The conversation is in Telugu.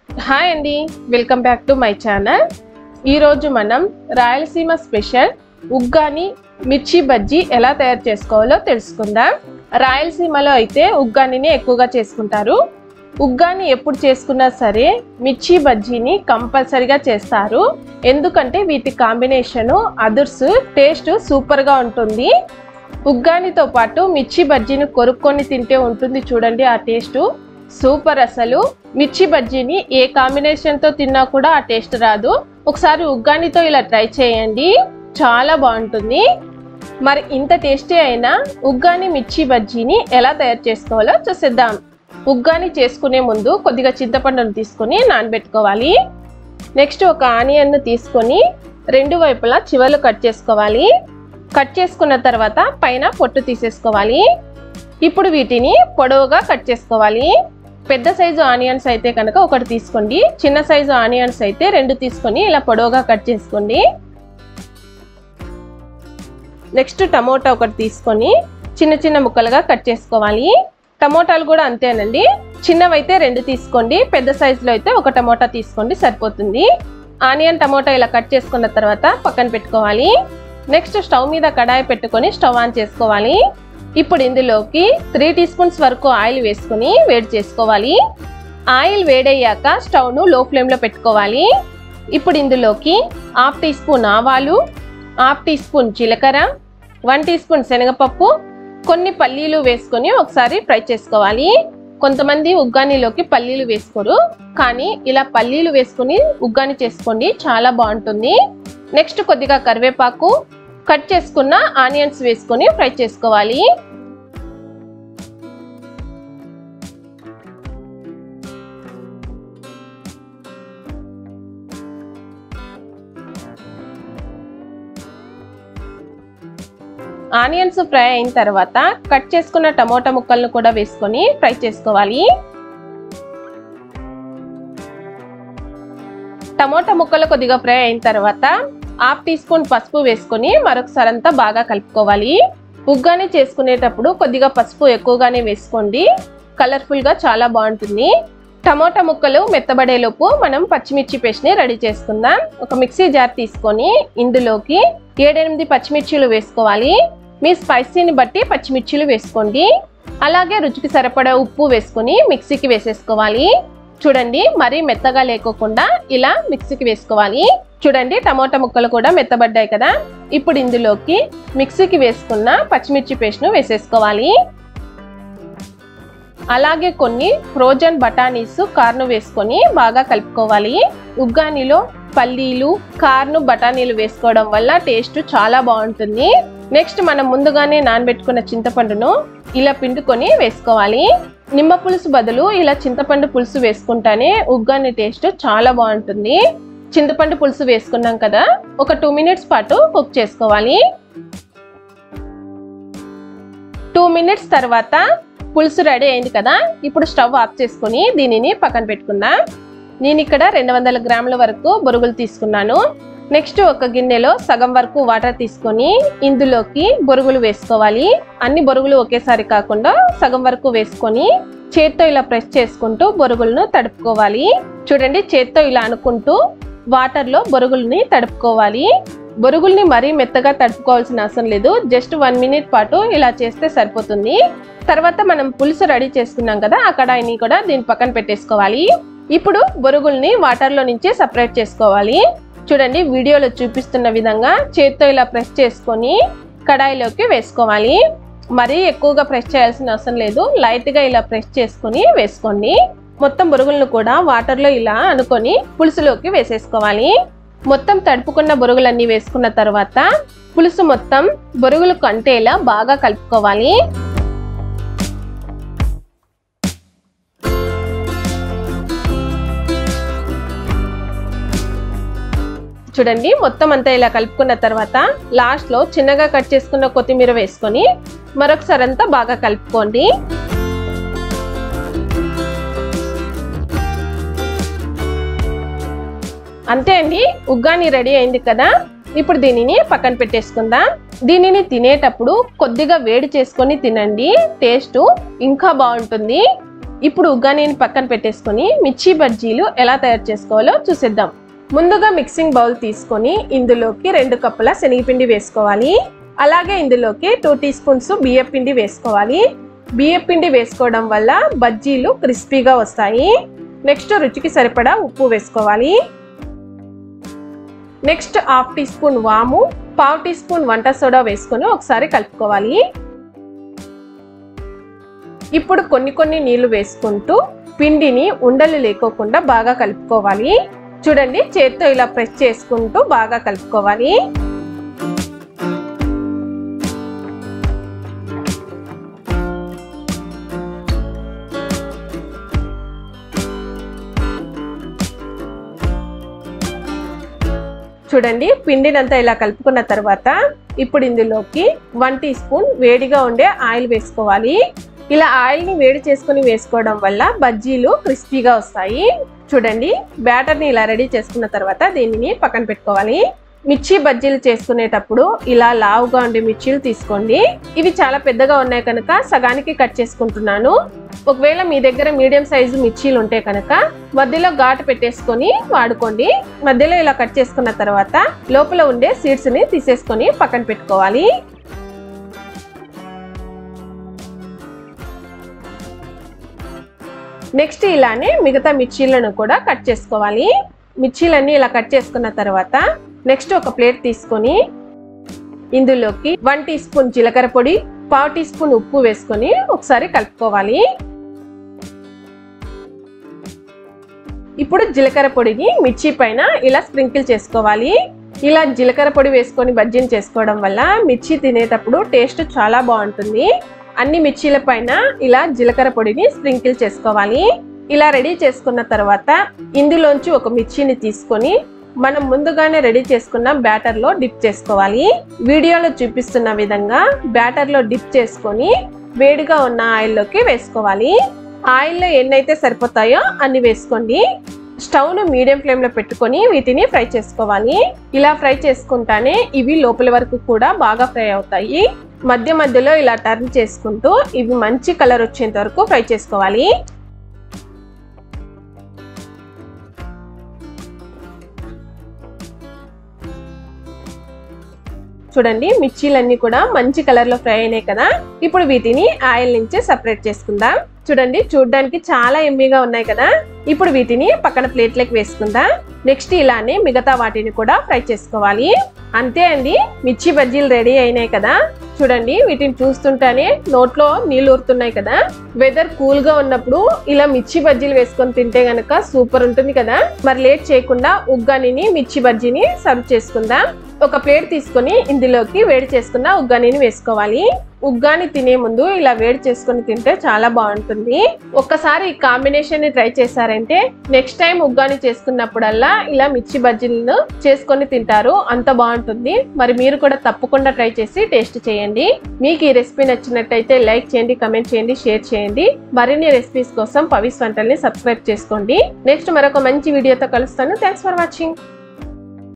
హాయ్ అండి, welcome back to my channel. ఈరోజు మనం రాయలసీమ స్పెషల్ ఉగ్గాని మిర్చి బజ్జీ ఎలా తయారు చేసుకోవాలో తెలుసుకుందాం. రాయలసీమలో అయితే ఉగ్గానిని ఎక్కువగా చేసుకుంటారు. ఉగ్గాని ఎప్పుడు చేసుకున్నా సరే మిర్చి బజ్జీని కంపల్సరీగా చేస్తారు. ఎందుకంటే వీటి కాంబినేషను అదుర్స్ టేస్ట్ సూపర్గా ఉంటుంది. ఉగ్గానితో పాటు మిర్చి బజ్జీని కొరుక్కొని తింటే ఉంటుంది చూడండి, ఆ టేస్ట్ సూపర్. అసలు మిర్చి బజ్జీని ఏ కాంబినేషన్తో తిన్నా కూడా ఆ టేస్ట్ రాదు. ఒకసారి ఉగ్గానితో ఇలా ట్రై చేయండి, చాలా బాగుంటుంది. మరి ఇంత టేస్టీ అయిన ఉగ్గాని మిర్చి బజ్జీని ఎలా తయారు చేసుకోవాలో చూసేద్దాం. ఉగ్గాని చేసుకునే ముందు కొద్దిగా చింతపండును తీసుకొని నానబెట్టుకోవాలి. నెక్స్ట్ ఒక ఆనియన్ను తీసుకొని రెండు వైపులా చివర్లు కట్ చేసుకోవాలి. కట్ చేసుకున్న తర్వాత పైన పొట్టు తీసేసుకోవాలి. ఇప్పుడు వీటిని పొడవుగా కట్ చేసుకోవాలి. పెద్ద సైజు ఆనియన్స్ అయితే కనుక ఒకటి తీసుకోండి, చిన్న సైజు ఆనియన్స్ అయితే రెండు తీసుకొని ఇలా పొడవుగా కట్ చేసుకోండి. నెక్స్ట్ టమోటా ఒకటి తీసుకొని చిన్న చిన్న ముక్కలుగా కట్ చేసుకోవాలి. టమోటాలు కూడా అంతేనండి, చిన్నవైతే రెండు తీసుకోండి, పెద్ద సైజులో అయితే ఒక టమోటా తీసుకోండి సరిపోతుంది. ఆనియన్ టమోటా ఇలా కట్ చేసుకున్న తర్వాత పక్కన పెట్టుకోవాలి. నెక్స్ట్ స్టవ్ మీద కడాయి పెట్టుకొని స్టవ్ ఆన్ చేసుకోవాలి. ఇప్పుడు ఇందులోకి 3 టీ స్పూన్స్ వరకు ఆయిల్ వేసుకుని వేడి చేసుకోవాలి. ఆయిల్ వేడయ్యాక స్టవ్ను లో ఫ్లేమ్లో పెట్టుకోవాలి. ఇప్పుడు ఇందులోకి 1/2 టీ స్పూన్ ఆవాలు, 1/2 టీ స్పూన్ జీలకర్ర, 1 టీ స్పూన్ శనగపప్పు, కొన్ని పల్లీలు వేసుకొని ఒకసారి ఫ్రై చేసుకోవాలి. కొంతమంది ఉగ్గానిలోకి పల్లీలు వేసుకోరు, కానీ ఇలా పల్లీలు వేసుకుని ఉగ్గాని చేసుకోండి, చాలా బాగుంటుంది. నెక్స్ట్ కొద్దిగా కరివేపాకు, కట్ చేసుకున్న ఆనియన్స్ వేసుకొని ఫ్రై చేసుకోవాలి. ఆనియన్స్ ఫ్రై అయిన తర్వాత కట్ చేసుకున్న టమోటా ముక్కలను కూడా వేసుకొని ఫ్రై చేసుకోవాలి. టమోటా ముక్కలు కొద్దిగా ఫ్రై అయిన తర్వాత 1/2 టీ స్పూన్ పసుపు వేసుకొని మరొకసారి అంతా బాగా కలుపుకోవాలి. ఉగ్గాని చేసుకునేటప్పుడు కొద్దిగా పసుపు ఎక్కువగానే వేసుకోండి, కలర్ఫుల్గా చాలా బాగుంటుంది. టమోటా ముక్కలు మెత్తబడేలోపు మనం పచ్చిమిర్చి పేస్ట్ని రెడీ చేసుకుందాం. ఒక మిక్సీ జార్ తీసుకొని ఇందులోకి 7-8 పచ్చిమిర్చిలు వేసుకోవాలి. మీ స్పైసీని బట్టి పచ్చిమిర్చిలు వేసుకోండి. అలాగే రుచికి సరిపడా ఉప్పు వేసుకొని మిక్సీకి వేసేసుకోవాలి. చూడండి, మరీ మెత్తగా లేకోకుండా ఇలా మిక్సీకి వేసుకోవాలి. చూడండి, టమోటా ముక్కలు కూడా మెత్తబడ్డాయి కదా. ఇప్పుడు ఇందులోకి మిక్సీకి వేసుకున్న పచ్చిమిర్చి పేస్ట్ను వేసేసుకోవాలి. అలాగే కొన్ని ఫ్రోజన్ బఠానీస్ కార్న్ వేసుకొని బాగా కలుపుకోవాలి. ఉగ్గానిలో పల్లీలు, కార్న్, బఠానీలు వేసుకోవడం వల్ల టేస్ట్ చాలా బాగుంటుంది. నెక్స్ట్ మనం ముందుగానే నానబెట్టుకున్న చింతపండును ఇలా పిండుకొని వేసుకోవాలి. నిమ్మ పులుసు బదులు ఇలా చింతపండు పులుసు వేసుకుంటానే ఉగ్గాని టేస్ట్ చాలా బాగుంటుంది. చింతపండు పులుసు వేసుకున్నాం కదా, ఒక 2 మినిట్స్ పాటు కుక్ చేసుకోవాలి. 2 మినిట్స్ తర్వాత పులుసు రెడీ అయింది కదా. ఇప్పుడు స్టవ్ ఆఫ్ చేసుకుని దీనిని పక్కన పెట్టుకుందాం. నేను ఇక్కడ 200 గ్రాముల వరకు బొరుగులు తీసుకున్నాను. నెక్స్ట్ ఒక గిన్నెలో సగం వరకు వాటర్ తీసుకొని ఇందులోకి బొరుగులు వేసుకోవాలి. అన్ని బొరుగులు ఒకేసారి కాకుండా సగం వరకు వేసుకొని చేత్తో ఇలా ప్రెస్ చేసుకుంటూ బొరుగులను తడుపుకోవాలి. చూడండి, చేత్తో ఇలా అనుకుంటూ వాటర్లో బొరుగుల్ని తడుపుకోవాలి. బొరుగుల్ని మరీ మెత్తగా తడుపుకోవాల్సిన అవసరం లేదు, జస్ట్ 1 మినిట్ పాటు ఇలా చేస్తే సరిపోతుంది. తర్వాత మనం పులుసు రెడీ చేసుకున్నాం కదా, ఆ కడాయిని కూడా దీని పక్కన పెట్టేసుకోవాలి. ఇప్పుడు బొరుగుల్ని వాటర్లో నుంచి సపరేట్ చేసుకోవాలి. చూడండి, వీడియోలో చూపిస్తున్న విధంగా చేత్తో ఇలా ప్రెస్ చేసుకొని కడాయిలోకి వేసుకోవాలి. మరీ ఎక్కువగా ప్రెస్ చేయాల్సిన అవసరం లేదు, లైట్గా ఇలా ప్రెస్ చేసుకొని వేసుకోండి. మొత్తం బొరుగులను కూడా వాటర్లో ఇలా అనుకొని పులుసులోకి వేసేసుకోవాలి. మొత్తం తడుపుకున్న బొరుగులన్నీ వేసుకున్న తర్వాత పులుసు మొత్తం బొరుగులకు అంటేలా బాగా కలుపుకోవాలి. చూడండి, మొత్తం అంతా ఇలా కలుపుకున్న తర్వాత లాస్ట్లో చిన్నగా కట్ చేసుకున్న కొత్తిమీర వేసుకొని మరొకసారి అంతా బాగా కలుపుకోండి. అంతే అండి, ఉగ్గాని రెడీ అయింది కదా. ఇప్పుడు దీనిని పక్కన పెట్టేసుకుందాం. దీనిని తినేటప్పుడు కొద్దిగా వేడి చేసుకొని తినండి, టేస్ట్ ఇంకా బాగుంటుంది. ఇప్పుడు ఉగ్గానీని పక్కన పెట్టేసుకొని మిర్చి బజ్జీలు ఎలా తయారు చేసుకోవాలో చూసేద్దాం. ముందుగా మిక్సింగ్ బౌల్ తీసుకొని ఇందులోకి 2 కప్పుల శనగపిండి వేసుకోవాలి. అలాగే ఇందులోకి 2 టీ స్పూన్స్ బియ్యం పిండి వేసుకోవాలి. బియ్యం పిండి వేసుకోవడం వల్ల బజ్జీలు క్రిస్పీగా వస్తాయి. నెక్స్ట్ రుచికి సరిపడా ఉప్పు వేసుకోవాలి. నెక్స్ట్ 1/2 టీ స్పూన్ వాము, 1/2 టీ స్పూన్ వంట సోడా వేసుకొని ఒకసారి కలుపుకోవాలి. ఇప్పుడు కొన్ని నీళ్లు వేసుకుంటూ పిండిని ఉండలు లేకోకుండా బాగా కలుపుకోవాలి. చూడండి, చేత్తో ఇలా ప్రెస్ చేసుకుంటూ బాగా కలుపుకోవాలి. చూడండి, పిండినంతా ఇలా కలుపుకున్న తర్వాత ఇప్పుడు ఇందులోకి 1 టీ స్పూన్ వేడిగా ఉండే ఆయిల్ వేసుకోవాలి. ఇలా ఆయిల్ ని వేడి చేసుకుని వేసుకోవడం వల్ల బజ్జీలు క్రిస్పీగా వస్తాయి. చూడండి, బ్యాటర్ ని ఇలా రెడీ చేసుకున్న తర్వాత దీనిని పక్కన పెట్టుకోవాలి. మిర్చి బజ్జీలు చేసుకునేటప్పుడు ఇలా లావుగా ఉండే మిర్చీలు తీసుకోండి. ఇవి చాలా పెద్దగా ఉన్నాయి కనుక సగానికి కట్ చేసుకుంటున్నాను. ఒకవేళ మీ దగ్గర మీడియం సైజు మిర్చీలు ఉంటే కనుక మధ్యలో ఘాటు పెట్టేసుకొని వాడుకోండి. మధ్యలో ఇలా కట్ చేసుకున్న తర్వాత లోపల ఉండే సీడ్స్ ని తీసేసుకొని పక్కన పెట్టుకోవాలి. నెక్స్ట్ ఇలానే మిగతా మిర్చీలను కూడా కట్ చేసుకోవాలి. మిర్చీలన్నీ ఇలా కట్ చేసుకున్న తర్వాత నెక్స్ట్ ఒక ప్లేట్ తీసుకొని ఇందులోకి 1 టీ స్పూన్ జీలకర్ర పొడి, 1/2 టీ స్పూన్ ఉప్పు వేసుకొని ఒకసారి కలుపుకోవాలి. ఇప్పుడు జీలకర్ర పొడిని మిర్చి పైన ఇలా స్ప్రింకిల్ చేసుకోవాలి. ఇలా జీలకర్ర పొడి వేసుకొని బజ్జీని చేసుకోవడం వల్ల మిర్చి తినేటప్పుడు టేస్ట్ చాలా బాగుంటుంది. అన్ని మిర్చీల పైన ఇలా జీలకర్ర పొడిని స్ప్రింకిల్ చేసుకోవాలి. ఇలా రెడీ చేసుకున్న తర్వాత ఇందులోంచి ఒక మిర్చిని తీసుకొని మనం ముందుగానే రెడీ చేసుకున్న బ్యాటర్ లో డిప్ చేసుకోవాలి. వీడియోలో చూపిస్తున్న విధంగా బ్యాటర్ లో డిప్ చేసుకొని వేడిగా ఉన్న ఆయిల్లోకి వేసుకోవాలి. ఆయిల్లో ఎన్నైతే సరిపోతాయో అన్ని వేసుకోండి. స్టవ్ ను మీడియం ఫ్లేమ్ లో పెట్టుకొని వీటిని ఫ్రై చేసుకోవాలి. ఇలా ఫ్రై చేసుకుంటానే ఇవి లోపల వరకు కూడా బాగా ఫ్రై అవుతాయి. మధ్యలో ఇలా టర్న్ చేసుకుంటూ ఇవి మంచి కలర్ వచ్చేంత వరకు ఫ్రై చేసుకోవాలి. చూడండి, మిర్చీలన్నీ కూడా మంచి కలర్ లో ఫ్రై అయినాయి కదా. ఇప్పుడు వీటిని ఆయిల్ నుంచి సెపరేట్ చేసుకుందాం. చూడండి, చూడడానికి చాలా ఎమ్మీగా ఉన్నాయి కదా. ఇప్పుడు వీటిని పక్కన ప్లేట్లోకి వేసుకుందాం. నెక్స్ట్ ఇలానే మిగతా వాటిని కూడా ఫ్రై చేసుకోవాలి. అంతే అండి, మిర్చి బజ్జీలు రెడీ అయినాయి కదా. చూడండి, వీటిని చూస్తుంటేనే నోట్లో నీళ్ళు ఊరుతున్నాయి కదా. వెదర్ కూల్ గా ఉన్నప్పుడు ఇలా మిర్చి బజ్జీలు వేసుకొని తింటే గనక సూపర్ ఉంటుంది కదా. మరి లేట్ చేయకుండా ఉగ్గానీని మిర్చి బజ్జీని సర్వ్ చేసుకుందాం. ఒక ప్లేట్ తీసుకొని ఇందులోకి వేడి చేసుకున్న ఉగ్గానీని వేసుకోవాలి. ఉగ్గాని తినే ముందు ఇలా వేడి చేసుకొని తింటే చాలా బాగుంటుంది. ఒక్కసారి ఈ కాంబినేషన్ ని ట్రై చేశారంటే నెక్స్ట్ టైం ఉగ్గాని చేసుకున్నప్పుడల్లా ఇలా మిర్చి బజ్జీలను చేసుకొని తింటారు. అంత బాగుంటుంది. మరి మీరు కూడా తప్పకుండా ట్రై చేసి టేస్ట్ చేయండి. మీకు ఈ రెసిపీ నచ్చినట్టయితే లైక్ చేయండి, కమెంట్ చేయండి, షేర్ చేయండి. మరిన్ని రెసిపీస్ కోసం పవిస్ వంటల్ని సబ్స్క్రైబ్ చేసుకోండి. నెక్స్ట్ మరొక మంచి వీడియోతో కలుస్తాను. Thanks for watching.